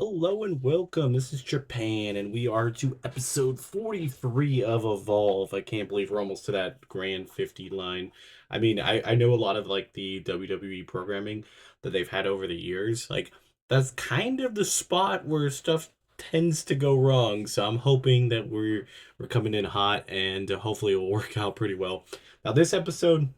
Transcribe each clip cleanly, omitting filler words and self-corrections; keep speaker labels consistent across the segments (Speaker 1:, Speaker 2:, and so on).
Speaker 1: Hello and welcome. This is Japan, and we are to episode 43 of Evolve. I can't believe we're almost to that grand 50 line. I know a lot of like the WWE programming that they've had over the years. Like, that's kind of the spot where stuff tends to go wrong. So I'm hoping that we're coming in hot and hopefully it will work out pretty well. Now, this episode,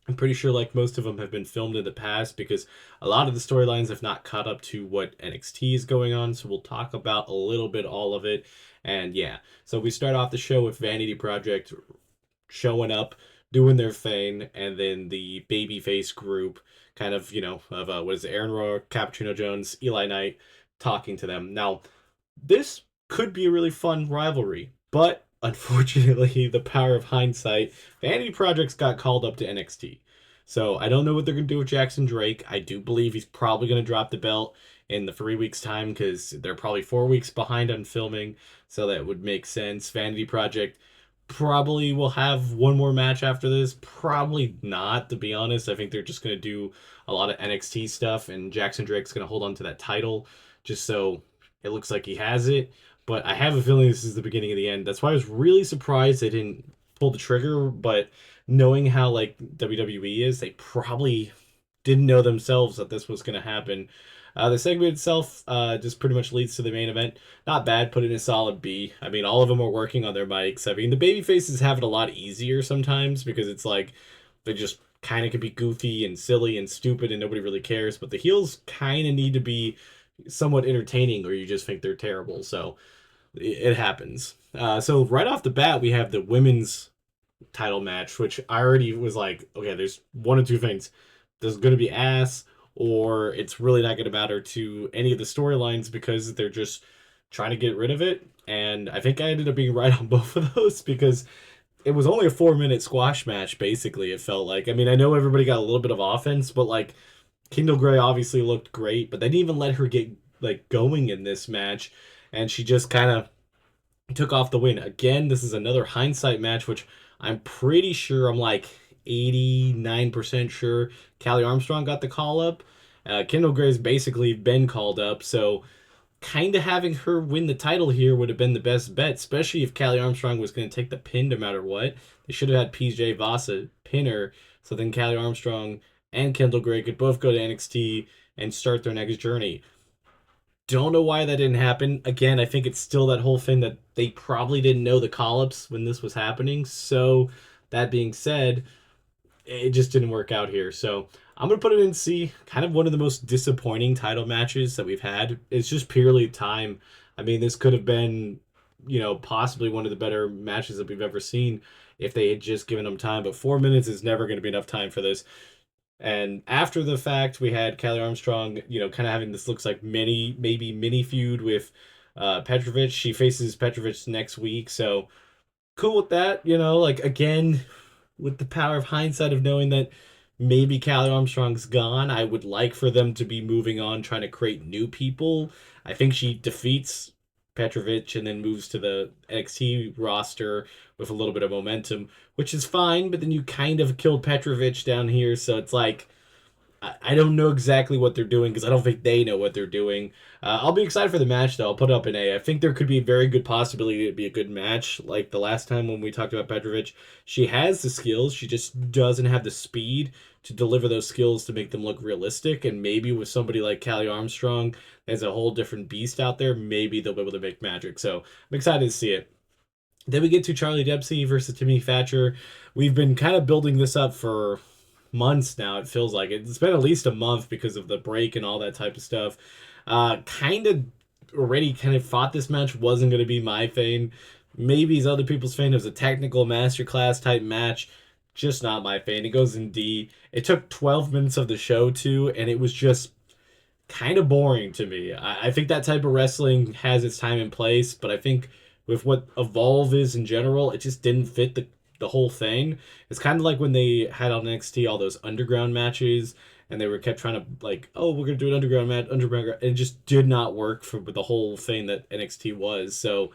Speaker 1: I'm pretty sure like most of them have been filmed in the past because a lot of the storylines have not caught up to what NXT is going on. So we'll talk about a little bit all of it. And yeah, so we start off the show with Vanity Project showing up, doing their thing, and then the babyface group kind of, of what is it, Aaron Rohr, Cappuccino Jones, Eli Knight talking to them. Now, this could be a really fun rivalry, but unfortunately, the power of hindsight, Vanity Projects got called up to NXT. So I don't know what they're going to do with Jackson Drake. I do believe he's probably going to drop the belt in the 3 weeks' time because they're probably 4 weeks behind on filming. So that would make sense. Vanity Project probably will have one more match after this. Probably not, to be honest. I think they're just going to do a lot of NXT stuff, and Jackson Drake's going to hold on to that title just so it looks like he has it. But I have a feeling this is the beginning of the end. That's why I was really surprised they didn't pull the trigger. But knowing how like WWE is, they probably didn't know themselves that this was going to happen. The segment itself just pretty much leads to the main event. Not bad, put in a solid B. I mean, all of them are working on their mics. I mean, the baby faces have it a lot easier sometimes because it's like they just kind of can be goofy and silly and stupid and nobody really cares. But the heels kind of need to be somewhat entertaining or you just think they're terrible. So it happens. So right off the bat, we have the women's title match, which I already was like, okay, there's one of two things. There's going to be ass, or it's really not going to matter to any of the storylines because they're just trying to get rid of it. And I think I ended up being right on both of those because it was only a 4 minute squash match, basically, it felt like. I mean, I know everybody got a little bit of offense, but like Kendall Gray obviously looked great, but they didn't even let her get like going in this match. And she just kind of took off the win. Again, this is another hindsight match, which I'm pretty sure I'm like 89% sure Callie Armstrong got the call up. Kendall Gray's basically been called up, so kind of having her win the title here would have been the best bet, especially if Callie Armstrong was going to take the pin no matter what. They should have had PJ Vasa pin her, so then Callie Armstrong and Kendall Gray could both go to NXT and start their next journey. Don't know why that didn't happen. Again, I think it's still that whole thing that they probably didn't know the call ups when this was happening. So, that being said, it just didn't work out here. So, I'm going to put it in C. Kind of one of the most disappointing title matches that we've had. It's just purely time. I mean, this could have been, possibly one of the better matches that we've ever seen if they had just given them time. But 4 minutes is never going to be enough time for this. And after the fact, we had Kelly Armstrong, kind of having this looks like maybe mini feud with Petrovic. She faces Petrovic next week, so cool with that. Like again, with the power of hindsight of knowing that maybe Kelly Armstrong's gone, I would like for them to be moving on, trying to create new people. I think she defeats Petrovic and then moves to the NXT roster with a little bit of momentum, which is fine. But then you kind of killed Petrovic down here, so it's like I don't know exactly what they're doing because I don't think they know what they're doing. I'll be excited for the match though. I'll put it up in A. I think there could be a very good possibility to be a good match. Like the last time when we talked about Petrovic, she has the skills, she just doesn't have the speed to deliver those skills to make them look realistic. And maybe with somebody like Callie Armstrong, there's a whole different beast out there. Maybe they'll be able to make magic. So I'm excited to see it. Then we get to Charlie Dempsey versus Timmy Thatcher. We've been kind of building this up for months now. It feels like it's been at least a month because of the break and all that type of stuff. Kind of already kind of thought this match wasn't going to be my thing. Maybe it's other people's thing. It was a technical masterclass type match. Just not my thing. It goes in D. It took 12 minutes of the show too, and it was just kind of boring to me. I think that type of wrestling has its time and place, but I think with what Evolve is in general, it just didn't fit the whole thing. It's kind of like when they had on NXT all those underground matches, and they were kept trying to like, oh, we're gonna do an underground match, underground. It just did not work for the whole thing that NXT was. So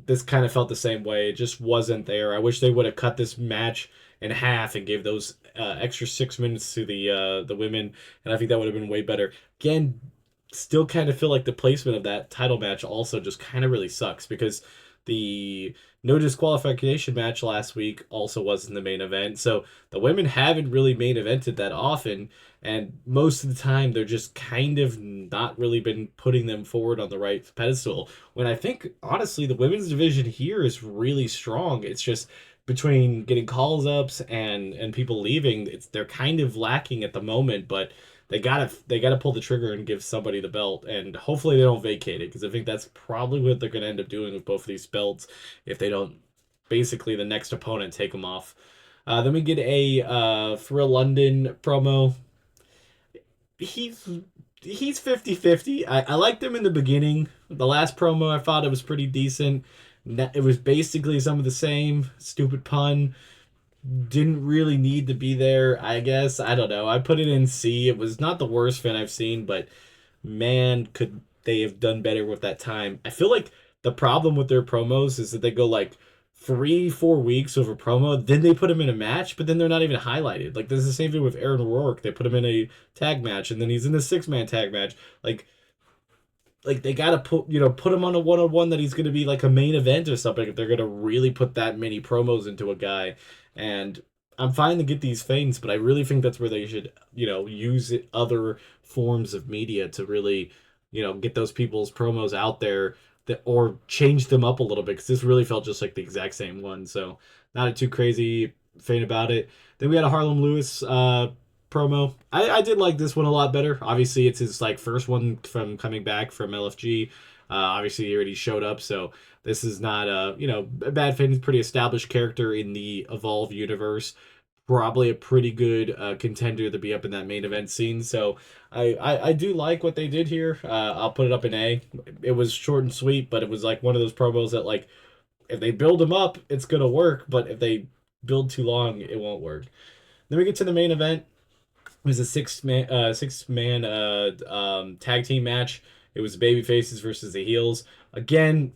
Speaker 1: this kind of felt the same way. It just wasn't there. I wish they would have cut this match in half and gave those extra 6 minutes to the women, and I think that would have been way better. Again, still kind of feel like the placement of that title match also just kind of really sucks because the no disqualification match last week also wasn't the main event. So the women haven't really main evented that often, and most of the time they're just kind of not really been putting them forward on the right pedestal. When I think honestly the women's division here is really strong. It's just between getting calls ups and people leaving, they're kind of lacking at the moment, but they gotta pull the trigger and give somebody the belt, and hopefully they don't vacate it because I think that's probably what they're gonna end up doing with both of these belts if they don't basically the next opponent take them off. Then we get a Thrill London promo. He's he's 50-50. I liked him in the beginning. The last promo I thought it was pretty decent. It was basically some of the same stupid pun, didn't really need to be there, I guess. I don't know. I put it in C. It was not the worst Finn I've seen, but man, could they have done better with that time. I feel like the problem with their promos is that they go like 3-4 weeks over promo, then they put him in a match, but then they're not even highlighted. Like there's the same thing with Aaron Rourke. They put him in a tag match, and then he's in the 6-man tag match. Like they gotta put him on a one-on-one that he's gonna be like a main event or something if they're gonna really put that many promos into a guy. And I'm fine to get these feints, but I really think that's where they should use other forms of media to really get those people's promos out there, that or change them up a little bit, because this really felt just like the exact same one. So not a too crazy faint about it. Then we had a Harlem Lewis promo. I did like this one a lot better. Obviously, it's his like first one from coming back from LFG. Obviously, he already showed up, so this is not a bad thing. He's a pretty established character in the Evolve universe. Probably a pretty good contender to be up in that main event scene. So I do like what they did here. I'll put it up in A. It was short and sweet, but it was like one of those promos that like if they build them up, it's gonna work. But if they build too long, it won't work. Then we get to the main event. It was a six man tag team match. It was the baby faces versus the heels. Again,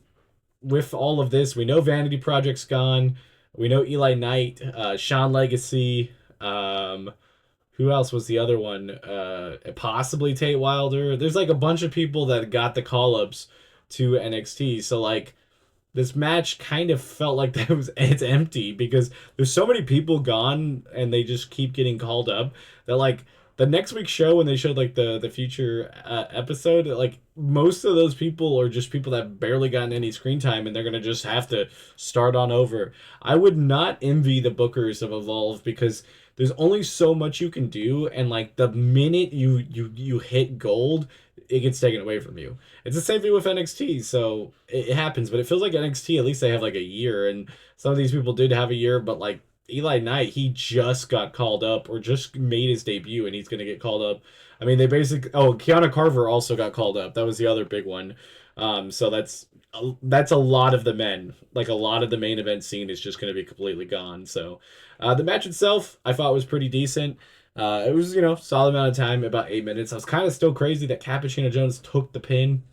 Speaker 1: with all of this, we know Vanity Project's gone. We know Eli Knight, Sean Legacy. Who else was the other one? Possibly Tate Wilder. There's like a bunch of people that got the call ups to NXT. So like this match kind of felt like it's empty because there's so many people gone and they just keep getting called up that like the next week's show when they showed like the future episode, like most of those people are just people that barely gotten any screen time and they're gonna just have to start on over. I would not envy the bookers of Evolve because there's only so much you can do, and like the minute you hit gold, it gets taken away from you. It's the same thing with NXT, so it happens. But it feels like NXT, at least they have like a year, and some of these people did have a year. But like Eli Knight, he just got called up or just made his debut, and he's gonna get called up. I mean, they basically. Oh, Kiana Carver also got called up. That was the other big one. So that's a lot of the men. Like a lot of the main event scene is just gonna be completely gone. So the match itself, I thought was pretty decent. It was, solid amount of time, about 8 minutes. I was kind of still crazy that Cappuccino Jones took the pin.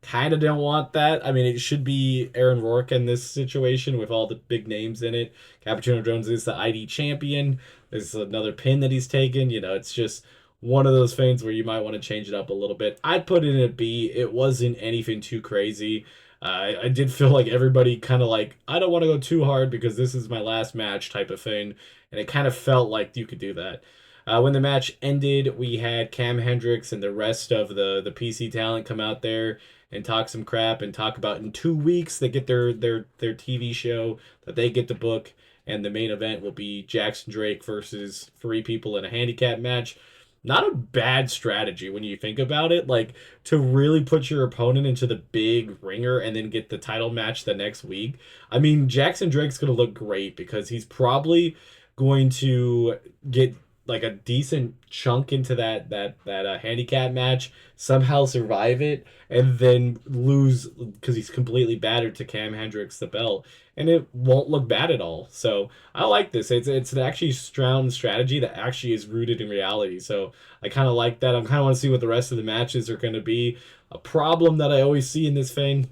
Speaker 1: Kind of don't want that. I mean, it should be Aaron Rourke in this situation with all the big names in it. Cappuccino Jones is the ID champion. There's another pin that he's taken. It's just one of those things where you might want to change it up a little bit. I'd put it in a B. It wasn't anything too crazy. I did feel like everybody kind of like, I don't want to go too hard because this is my last match type of thing. And it kind of felt like you could do that. When the match ended, we had Cam Hendricks and the rest of the PC talent come out there and talk some crap and talk about in 2 weeks they get their TV show that they get to book, and the main event will be Jackson Drake versus 3 people in a handicap match. Not a bad strategy when you think about it, like to really put your opponent into the big ringer and then get the title match the next week. I mean, Jackson Drake's gonna look great because he's probably going to get like a decent chunk into that handicap match, somehow survive it, and then lose because he's completely battered to Cam Hendricks the belt, and it won't look bad at all. So I like this. It's an actually strong strategy that actually is rooted in reality. So I kind of like that. I kind of want to see what the rest of the matches are going to be. A problem that I always see in this thing,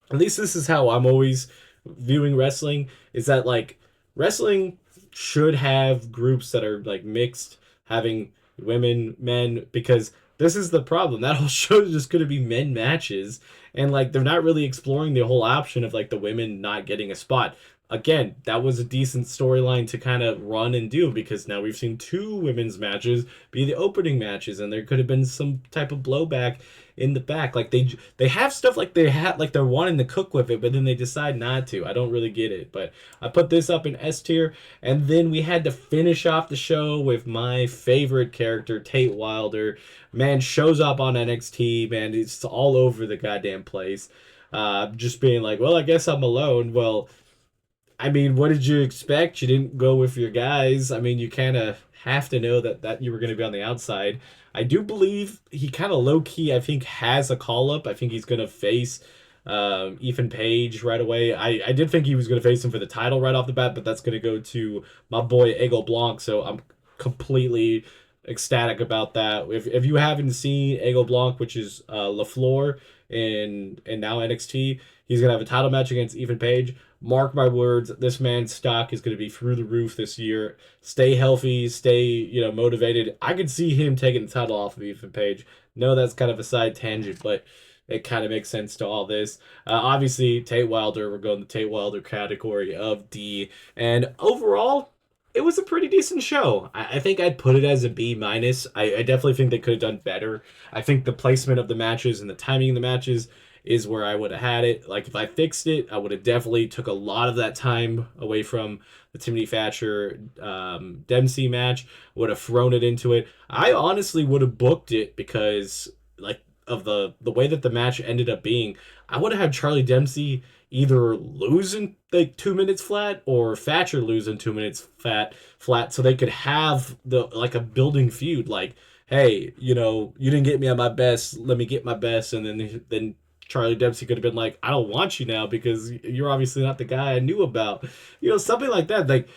Speaker 1: at least this is how I'm always viewing wrestling, is that like wrestling should have groups that are like mixed, having women, men, because this is the problem. That whole show is just going to be men matches, and like they're not really exploring the whole option of like the women not getting a spot. Again, that was a decent storyline to kind of run and do because now we've seen two women's matches be the opening matches, and there could have been some type of blowback in the back. Like they have stuff like they had like they're wanting to cook with it, but then they decide not to. I don't really get it, but I put this up in S tier, and then we had to finish off the show with my favorite character, Tate Wilder. Man shows up on NXT. Man, it's all over the goddamn place. Just being like, well, I guess I'm alone. Well, I mean, what did you expect? You didn't go with your guys. I mean, you kind of have to know that you were going to be on the outside. I do believe he kind of low key, I think, has a call up. I think he's going to face Ethan Page right away. I did think he was going to face him for the title right off the bat, but that's going to go to my boy Ego Blanc. So I'm completely ecstatic about that. If you haven't seen Ego Blanc, which is LaFleur and now NXT, he's going to have a title match against Ethan Page. Mark my words, this man's stock is going to be through the roof this year. Stay healthy, stay motivated. I could see him taking the title off of Ethan Page. No, that's kind of a side tangent, but it kind of makes sense to all this. Obviously, Tate Wilder, we're going the Tate Wilder category of D. And overall, it was a pretty decent show. I think I'd put it as a B minus. I definitely think they could have done better. I think the placement of the matches and the timing of the matches is where I would have had it. Like if I fixed it, I would have definitely took a lot of that time away from the Timothy Thatcher Dempsey match. Would have thrown it into it. I honestly would have booked it because like of the way that the match ended up being. I would have had Charlie Dempsey either losing like 2 minutes flat or Thatcher losing 2 minutes flat so they could have the like a building feud like, hey, you didn't get me at my best, let me get my best. And then Charlie Dempsey could have been like, I don't want you now because you're obviously not the guy I knew about. Something like that. Like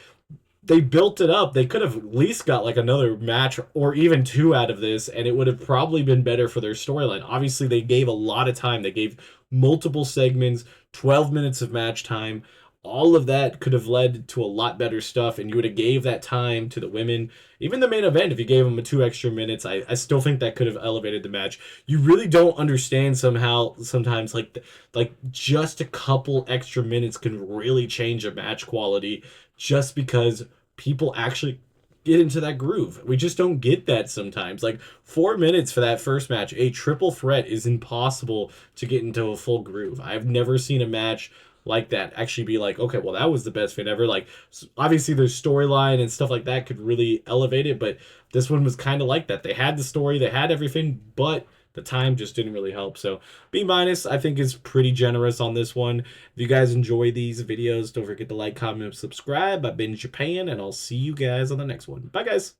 Speaker 1: they built it up. They could have at least got like another match or even two out of this, and it would have probably been better for their storyline. Obviously, they gave a lot of time. They gave multiple segments, 12 minutes of match time. All of that could have led to a lot better stuff, and you would have gave that time to the women. Even the main event, if you gave them 2 extra minutes, I still think that could have elevated the match. You really don't understand sometimes like just a couple extra minutes can really change a match quality just because people actually get into that groove. We just don't get that sometimes. Like 4 minutes for that first match, a triple threat is impossible to get into a full groove. I've never seen a match like that actually be like, okay, well, that was the best fit ever. Like, obviously, their storyline and stuff like that could really elevate it, but this one was kind of like that. They had the story, they had everything, but the time just didn't really help. So B minus, I think, is pretty generous on this one. If you guys enjoy these videos, don't forget to like, comment, and subscribe. I've been Japan, and I'll see you guys on the next one. Bye, guys.